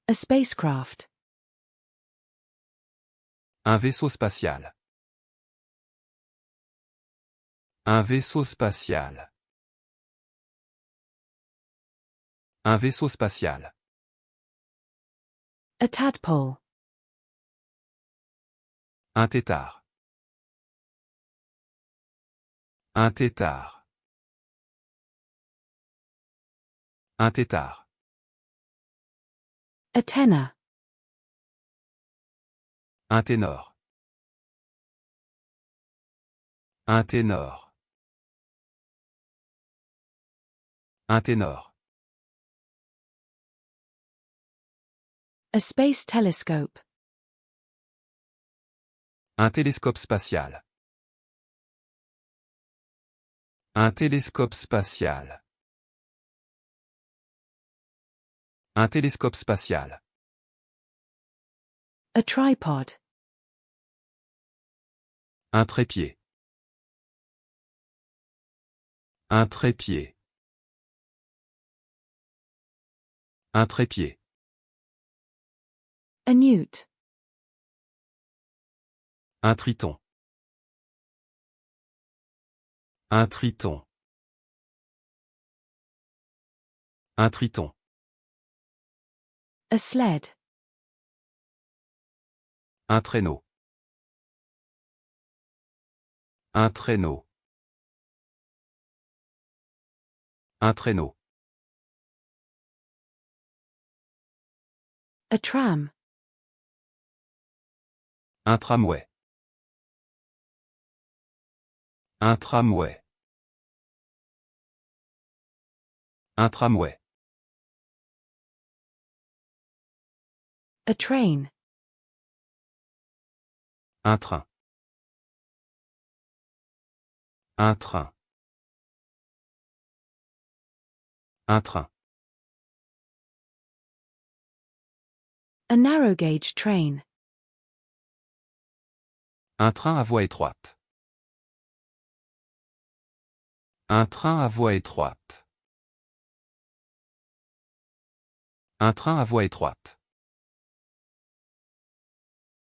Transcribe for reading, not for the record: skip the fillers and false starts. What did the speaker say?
A spacecraft. Un vaisseau spatial. Un vaisseau spatial. Un vaisseau spatial. A tadpole. Un tétard. Un tétard. Un tétard. A tenor. Un ténor. Un ténor. Un ténor. A space telescope. Un télescope spatial. Un télescope spatial. Un télescope spatial. A tripod. Un trépied. Un trépied. Un trépied. A newt. Un triton. Un triton. Un triton. A sled. Un traîneau. Un traîneau. Un traîneau. A tram. Un tramway. Un tramway. Un tramway. A train. Un train. Un train. Un train. A narrow gauge train. Un train à voie étroite. Un train à voie étroite. Un train à voie étroite.